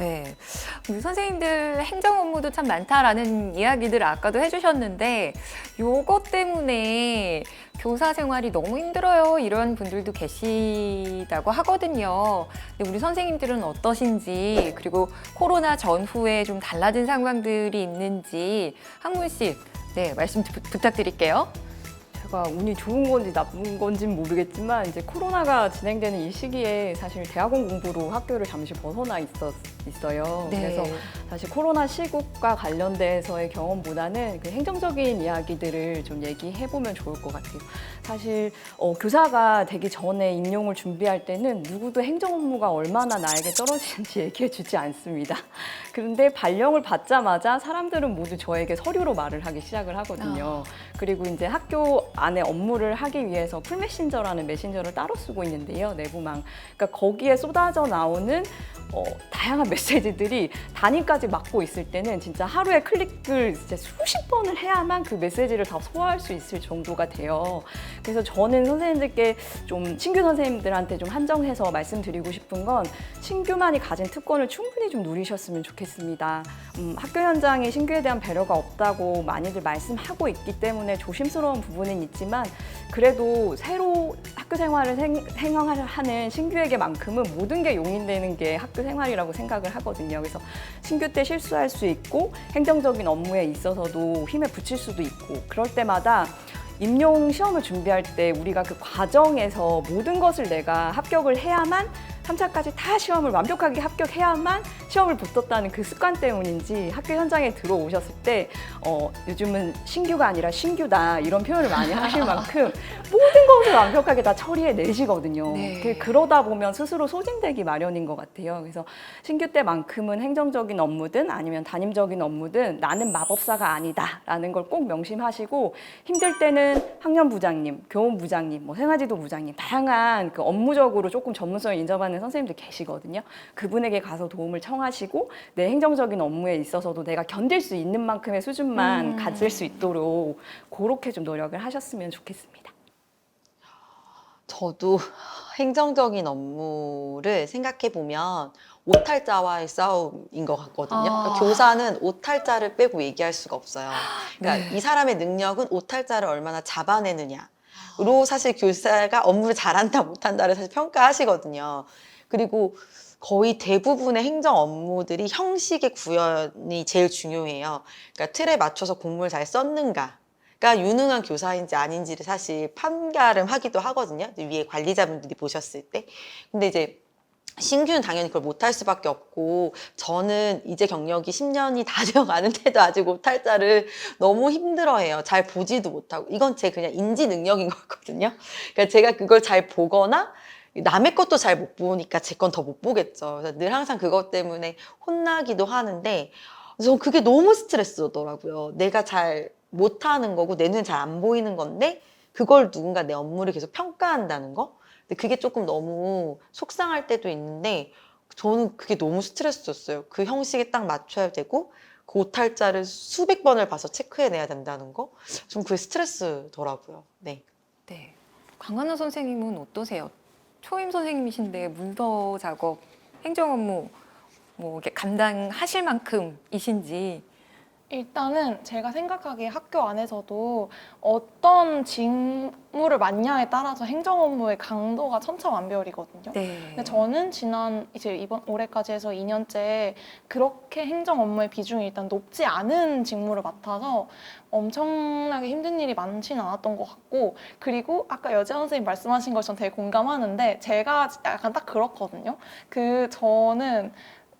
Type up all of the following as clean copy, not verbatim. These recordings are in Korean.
네. 우리 선생님들 행정 업무도 참 많다라는 이야기들 아까도 해주셨는데 요것 때문에 교사 생활이 너무 힘들어요 이런 분들도 계시다고 하거든요. 근데 우리 선생님들은 어떠신지 그리고 코로나 전후에 좀 달라진 상황들이 있는지 한 분씩 네, 말씀 부탁드릴게요. 제가 운이 좋은 건지 나쁜 건지는 모르겠지만 이제 코로나가 진행되는 이 시기에 사실 대학원 공부로 학교를 잠시 벗어나 있어요. 네. 그래서 사실 코로나 시국과 관련돼서의 경험보다는 그 행정적인 이야기들을 좀 얘기해보면 좋을 것 같아요. 사실 교사가 되기 전에 임용을 준비할 때는 누구도 행정 업무가 얼마나 나에게 떨어지는지 얘기해주지 않습니다. 그런데 발령을 받자마자 사람들은 모두 저에게 서류로 말을 하기 시작을 하거든요. 그리고 이제 학교 안에 업무를 하기 위해서 풀메신저라는 메신저를 따로 쓰고 있는데요. 내부망. 그러니까 거기에 쏟아져 나오는 다양한 메시지들이 단위까지 맡고 있을 때는 진짜 하루에 클릭을 진짜 수십 번을 해야만 그 메시지를 다 소화할 수 있을 정도가 돼요. 그래서 저는 선생님들께 좀 신규 선생님들한테 좀 한정해서 말씀드리고 싶은 건 신규만이 가진 특권을 충분히 좀 누리셨으면 좋겠습니다. 학교 현장에 신규에 대한 배려가 없다고 많이들 말씀하고 있기 때문에 조심스러운 부분은 있지만 그래도 새로 학교 생활을 생활하는 신규에게만큼은 모든 게 용인되는 게 학교 생활이라고 생각을 하거든요. 그래서 신규 때 실수할 수 있고 행정적인 업무에 있어서도 힘에 부칠 수도 있고 그럴 때마다 임용 시험을 준비할 때 우리가 그 과정에서 모든 것을 내가 합격을 해야만 3차까지 다 시험을 완벽하게 합격해야만 시험을 붙었다는 그 습관 때문인지 학교 현장에 들어오셨을 때 요즘은 신규가 아니라 신규다 이런 표현을 많이 하실 만큼 모든 것을 완벽하게 다 처리해내시거든요. 네. 그러다 보면 스스로 소진되기 마련인 것 같아요. 그래서 신규 때만큼은 행정적인 업무든 아니면 담임적인 업무든 나는 마법사가 아니다라는 걸 꼭 명심하시고 힘들 때는 학년부장님, 교원부장님, 생활지도 부장님 다양한 그 업무적으로 조금 전문성을 인정받는 선생님들 계시거든요. 그분에게 가서 도움을 청하시고 내 행정적인 업무에 있어서도 내가 견딜 수 있는 만큼의 수준만 가질 수 있도록 그렇게 좀 노력을 하셨으면 좋겠습니다. 저도 행정적인 업무를 생각해 보면 오탈자와의 싸움인 것 같거든요. 그러니까 교사는 오탈자를 빼고 얘기할 수가 없어요. 그러니까 네. 이 사람의 능력은 오탈자를 얼마나 잡아내느냐로 사실 교사가 업무를 잘한다 못한다를 사실 평가하시거든요. 그리고 거의 대부분의 행정 업무들이 형식의 구현이 제일 중요해요. 그러니까 틀에 맞춰서 공문을 잘 썼는가. 가 유능한 교사인지 아닌지를 사실 판가름하기도 하거든요. 위에 관리자분들이 보셨을 때. 근데 이제 신규는 당연히 그걸 못할 수밖에 없고 저는 이제 경력이 10년이 다 되어가는데도 아직 오탈자를 너무 힘들어해요. 잘 보지도 못하고. 이건 제 그냥 인지 능력인 거거든요. 그러니까 제가 그걸 잘 보거나 남의 것도 잘 못 보니까 제 건 더 못 보겠죠. 그래서 늘 항상 그것 때문에 혼나기도 하는데 전 그게 너무 스트레스더라고요. 내가 잘 못하는 거고 내 눈에 잘 안 보이는 건데 그걸 누군가 내 업무를 계속 평가한다는 거? 근데 그게 조금 너무 속상할 때도 있는데 저는 그게 너무 스트레스였어요. 그 형식에 딱 맞춰야 되고 그 오탈자를 수백 번을 봐서 체크해내야 된다는 거? 좀 그게 스트레스더라고요. 네. 네. 강하나 선생님은 어떠세요? 초임 선생님이신데 문서 작업, 행정 업무 이렇게 감당하실 만큼이신지. 일단은 제가 생각하기에 학교 안에서도 어떤 직무를 맡냐에 따라서 행정 업무의 강도가 천차만별이거든요. 네. 근데 저는 이번 올해까지 해서 2년째 그렇게 행정 업무의 비중이 일단 높지 않은 직무를 맡아서 엄청나게 힘든 일이 많지는 않았던 것 같고, 그리고 아까 여지아 선생님 말씀하신 것 전 되게 공감하는데 제가 약간 딱 그렇거든요. 저는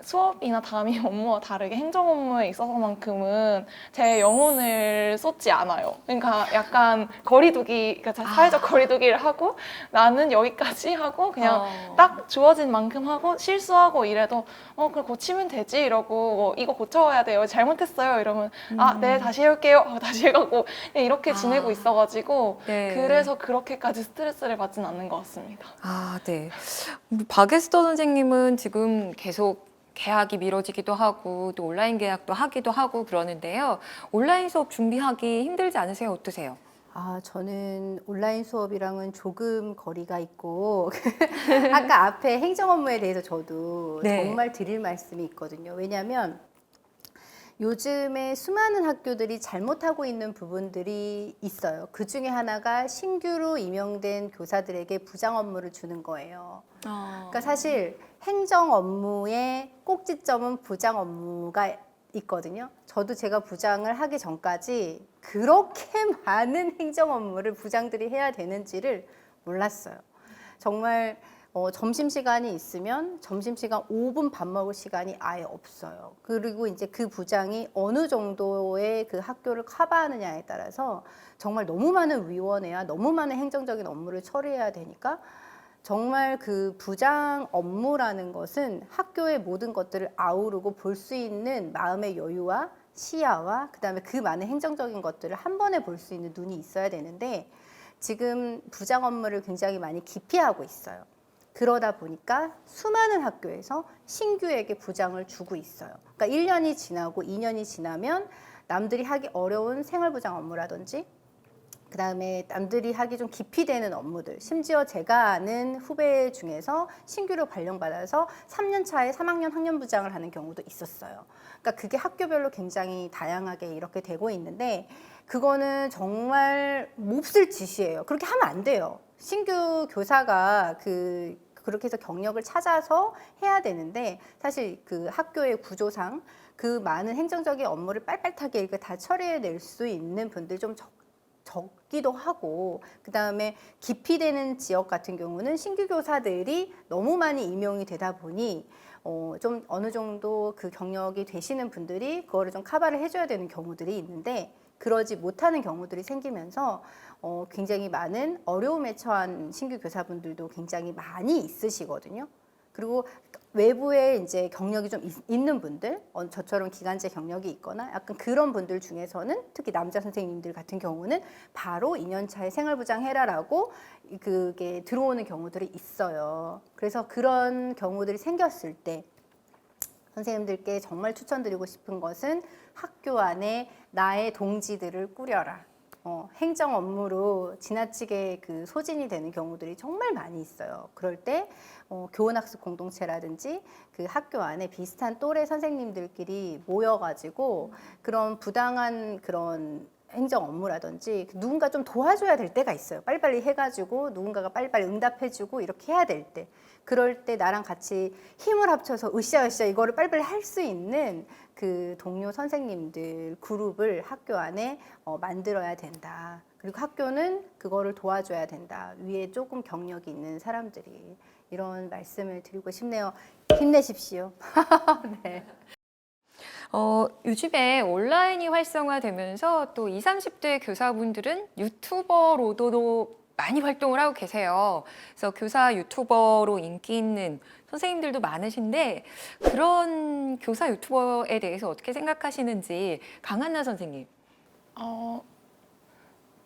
수업이나 담임 업무와 다르게 행정 업무에 있어서만큼은 제 영혼을 쏟지 않아요. 그러니까 약간 거리두기, 그러니까 사회적 거리두기를 하고 나는 여기까지 하고 그냥 딱 주어진 만큼 하고 실수하고 이래도 그럼 고치면 되지 이러고 이거 고쳐야 돼요. 잘못했어요. 이러면 네, 다시 해올게요. 다시 해가고 이렇게 지내고 있어가지고 네. 그래서 그렇게까지 스트레스를 받진 않는 것 같습니다. 네. 우리 박에스더 선생님은 지금 계속 계약이 미뤄지기도 하고 또 온라인 계약도 하기도 하고 그러는데요. 온라인 수업 준비하기 힘들지 않으세요? 어떠세요? 저는 온라인 수업이랑은 조금 거리가 있고 아까 앞에 행정 업무에 대해서 저도 네. 정말 드릴 말씀이 있거든요. 왜냐하면 요즘에 수많은 학교들이 잘못하고 있는 부분들이 있어요. 그 중에 하나가 신규로 임용된 교사들에게 부장 업무를 주는 거예요. 그러니까 사실 행정 업무의 꼭지점은 부장 업무가 있거든요. 저도 제가 부장을 하기 전까지 그렇게 많은 행정 업무를 부장들이 해야 되는지를 몰랐어요. 정말 점심시간이 있으면 점심시간 5분 밥 먹을 시간이 아예 없어요. 그리고 이제 그 부장이 어느 정도의 그 학교를 커버하느냐에 따라서 정말 너무 많은 위원회와 너무 많은 행정적인 업무를 처리해야 되니까 정말 그 부장 업무라는 것은 학교의 모든 것들을 아우르고 볼 수 있는 마음의 여유와 시야와 그다음에 그 많은 행정적인 것들을 한 번에 볼 수 있는 눈이 있어야 되는데 지금 부장 업무를 굉장히 많이 기피하고 있어요. 그러다 보니까 수많은 학교에서 신규에게 부장을 주고 있어요. 그러니까 1년이 지나고 2년이 지나면 남들이 하기 어려운 생활부장 업무라든지 그다음에 남들이 하기 좀 깊이 되는 업무들, 심지어 제가 아는 후배 중에서 신규로 발령받아서 3년 차에 3학년 학년부장을 하는 경우도 있었어요. 그러니까 그게 학교별로 굉장히 다양하게 이렇게 되고 있는데 그거는 정말 몹쓸 짓이에요. 그렇게 하면 안 돼요. 신규 교사가 그렇게 해서 경력을 찾아서 해야 되는데 사실 그 학교의 구조상 그 많은 행정적인 업무를 빨빨하게 이렇게 다 처리해낼 수 있는 분들이 좀 적기도 하고 그다음에 깊이 되는 지역 같은 경우는 신규 교사들이 너무 많이 임용이 되다 보니 좀 어느 정도 그 경력이 되시는 분들이 그거를 좀 커버를 해줘야 되는 경우들이 있는데 그러지 못하는 경우들이 생기면서 굉장히 많은 어려움에 처한 신규 교사분들도 굉장히 많이 있으시거든요. 그리고 외부에 이제 경력이 좀 있는 분들, 저처럼 기간제 경력이 있거나 약간 그런 분들 중에서는 특히 남자 선생님들 같은 경우는 바로 2년 차에 생활부장 해라라고 그게 들어오는 경우들이 있어요. 그래서 그런 경우들이 생겼을 때 선생님들께 정말 추천드리고 싶은 것은 학교 안에 나의 동지들을 꾸려라. 행정 업무로 지나치게 그 소진이 되는 경우들이 정말 많이 있어요. 그럴 때 교원학습 공동체라든지 그 학교 안에 비슷한 또래 선생님들끼리 모여가지고 그런 부당한 그런 행정 업무라든지 누군가 좀 도와줘야 될 때가 있어요. 빨리빨리 해가지고 누군가가 빨리빨리 응답해주고 이렇게 해야 될 때. 그럴 때 나랑 같이 힘을 합쳐서 으쌰으쌰 이거를 빨리빨리 할 수 있는 그 동료 선생님들 그룹을 학교 안에 만들어야 된다. 그리고 학교는 그거를 도와줘야 된다. 위에 조금 경력이 있는 사람들이. 이런 말씀을 드리고 싶네요. 힘내십시오. 네. 요즘에 온라인이 활성화되면서 또 20, 30대 교사분들은 유튜버로도 많이 활동을 하고 계세요. 그래서 교사 유튜버로 인기 있는 선생님들도 많으신데 그런 교사 유튜버에 대해서 어떻게 생각하시는지 강한나 선생님.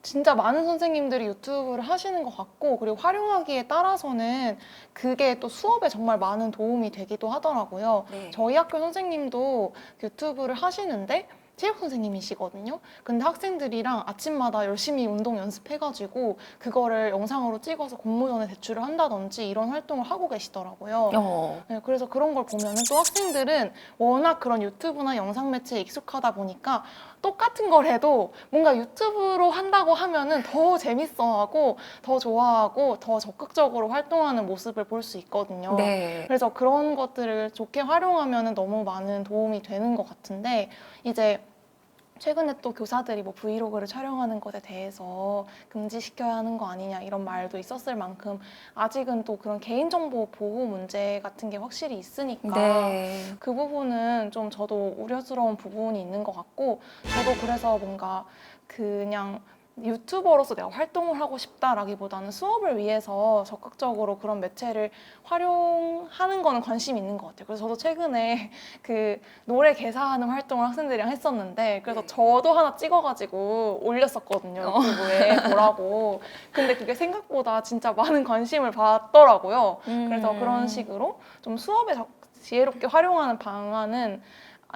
진짜 많은 선생님들이 유튜브를 하시는 것 같고 그리고 활용하기에 따라서는 그게 또 수업에 정말 많은 도움이 되기도 하더라고요. 네. 저희 학교 선생님도 유튜브를 하시는데 체육 선생님이시거든요. 근데 학생들이랑 아침마다 열심히 운동 연습해가지고 그거를 영상으로 찍어서 공모전에 제출을 한다든지 이런 활동을 하고 계시더라고요. 네, 그래서 그런 걸 보면은 또 학생들은 워낙 그런 유튜브나 영상 매체에 익숙하다 보니까 똑같은 걸 해도 뭔가 유튜브로 한다고 하면은 더 재밌어하고 더 좋아하고 더 적극적으로 활동하는 모습을 볼 수 있거든요. 네. 그래서 그런 것들을 좋게 활용하면은 너무 많은 도움이 되는 것 같은데 이제 최근에 또 교사들이 뭐 브이로그를 촬영하는 것에 대해서 금지시켜야 하는 거 아니냐 이런 말도 있었을 만큼 아직은 또 그런 개인정보 보호 문제 같은 게 확실히 있으니까 네. 그 부분은 좀 저도 우려스러운 부분이 있는 것 같고 저도 그래서 뭔가 그냥 유튜버로서 내가 활동을 하고 싶다라기보다는 수업을 위해서 적극적으로 그런 매체를 활용하는 거는 관심이 있는 것 같아요. 그래서 저도 최근에 그 노래 개사하는 활동을 학생들이랑 했었는데 그래서 저도 하나 찍어가지고 올렸었거든요. 유튜브에 보라고. 근데 그게 생각보다 진짜 많은 관심을 받더라고요. 그래서 그런 식으로 좀 수업에 지혜롭게 활용하는 방안은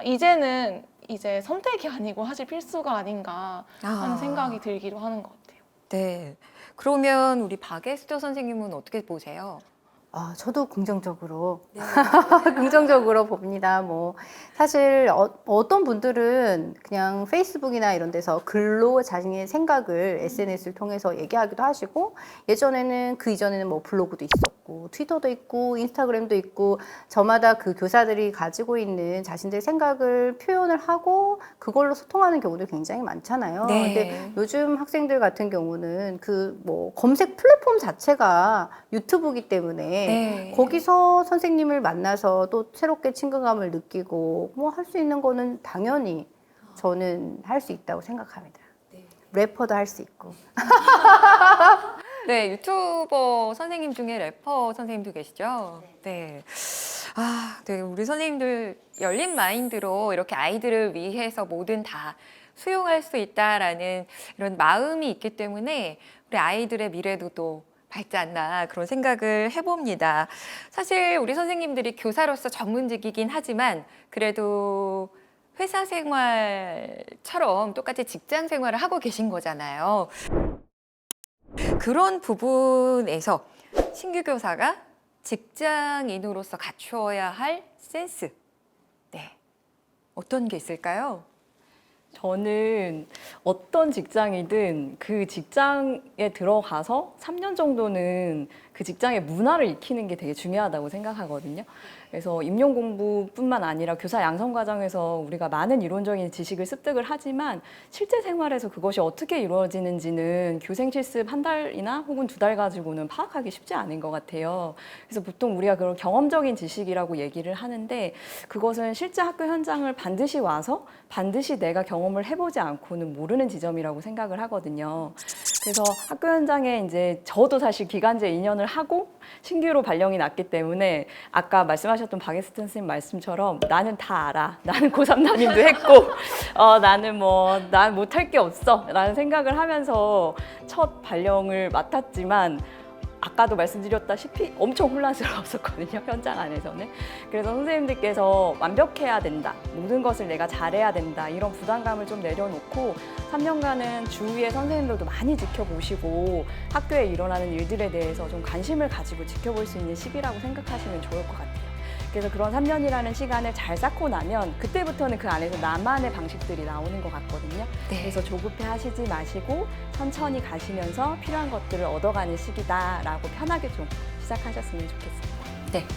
이제는 이제 선택이 아니고 사실 필수가 아닌가 하는 생각이 들기도 하는 것 같아요. 네. 그러면 우리 박에스더 선생님은 어떻게 보세요? 저도 긍정적으로 긍정적으로 봅니다. 뭐 사실 어떤 분들은 그냥 페이스북이나 이런 데서 글로 자신의 생각을 SNS를 통해서 얘기하기도 하시고 예전에는 그 이전에는 뭐 블로그도 있었고 트위터도 있고 인스타그램도 있고 저마다 그 교사들이 가지고 있는 자신들의 생각을 표현을 하고 그걸로 소통하는 경우도 굉장히 많잖아요. 네. 근데 요즘 학생들 같은 경우는 그 뭐 검색 플랫폼 자체가 유튜브이기 때문에 네. 거기서 선생님을 만나서 또 새롭게 친근감을 느끼고 뭐 할 수 있는 거는 당연히 저는 할 수 있다고 생각합니다. 래퍼도 할 수 있고. 네, 유튜버 선생님 중에 래퍼 선생님도 계시죠? 네. 네, 우리 선생님들 열린 마인드로 이렇게 아이들을 위해서 뭐든 다 수용할 수 있다라는 이런 마음이 있기 때문에 우리 아이들의 미래도 또 밝지 않나 그런 생각을 해봅니다. 사실 우리 선생님들이 교사로서 전문직이긴 하지만 그래도 회사 생활처럼 똑같이 직장 생활을 하고 계신 거잖아요. 그런 부분에서 신규 교사가 직장인으로서 갖추어야 할 센스, 네, 어떤 게 있을까요? 저는 어떤 직장이든 그 직장에 들어가서 3년 정도는 그 직장의 문화를 익히는 게 되게 중요하다고 생각하거든요. 그래서 임용 공부뿐만 아니라 교사 양성 과정에서 우리가 많은 이론적인 지식을 습득을 하지만 실제 생활에서 그것이 어떻게 이루어지는지는 교생 실습 한 달이나 혹은 2달 가지고는 파악하기 쉽지 않은 것 같아요. 그래서 보통 우리가 그런 경험적인 지식이라고 얘기를 하는데 그것은 실제 학교 현장을 반드시 와서 반드시 내가 경험을 해보지 않고는 모르는 지점이라고 생각을 하거든요. 그래서 학교 현장에 이제 저도 사실 기간제 2년을 하고 신규로 발령이 났기 때문에 아까 말씀하셨던 박에스터 선생님 말씀처럼 나는 다 알아. 나는 고3 담임도 했고 나는 난 못할 게 없어 라는 생각을 하면서 첫 발령을 맡았지만 아까도 말씀드렸다시피 엄청 혼란스러웠었거든요, 현장 안에서는. 그래서 선생님들께서 완벽해야 된다, 모든 것을 내가 잘해야 된다, 이런 부담감을 좀 내려놓고 3년간은 주위의 선생님들도 많이 지켜보시고 학교에 일어나는 일들에 대해서 좀 관심을 가지고 지켜볼 수 있는 시기라고 생각하시면 좋을 것 같아요. 그래서 그런 3년이라는 시간을 잘 쌓고 나면 그때부터는 그 안에서 나만의 방식들이 나오는 것 같거든요. 네. 그래서 조급해 하시지 마시고 천천히 가시면서 필요한 것들을 얻어가는 시기다라고 편하게 좀 시작하셨으면 좋겠습니다.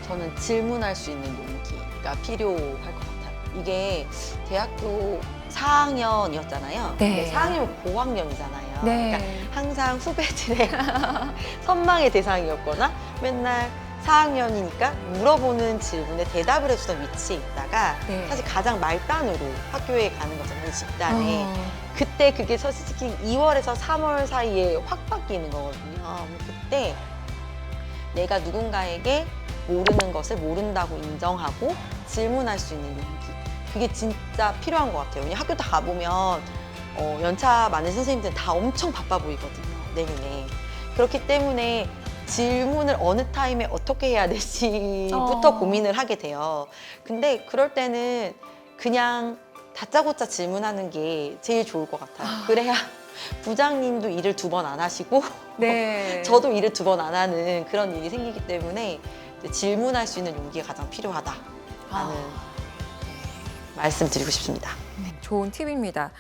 저는 질문할 수 있는 용기가 필요할 것 같아요. 이게 대학교 4학년이었잖아요. 네. 4학년 고학년이잖아요. 네. 그러니까 항상 후배들의 선망의 대상이었거나 맨날 4학년이니까 물어보는 질문에 대답을 해주던 위치에 있다가 네. 사실 가장 말단으로 학교에 가는 거잖아요, 집단에. 어, 그때 그게 솔직히 2월에서 3월 사이에 확 바뀌는 거거든요. 그때 내가 누군가에게 모르는 것을 모른다고 인정하고 질문할 수 있는 용기. 그게 진짜 필요한 것 같아요. 왜냐면 학교 다 가보면 연차 많은 선생님들은 다 엄청 바빠 보이거든요, 내년에. 그렇기 때문에 질문을 어느 타임에 어떻게 해야 될지부터 고민을 하게 돼요. 근데 그럴 때는 그냥 다짜고짜 질문하는 게 제일 좋을 것 같아요. 그래야 부장님도 일을 2번 안 하시고 네. 저도 일을 2번 안 하는 그런 일이 생기기 때문에 질문할 수 있는 용기가 가장 필요하다라는 말씀드리고 싶습니다. 좋은 팁입니다.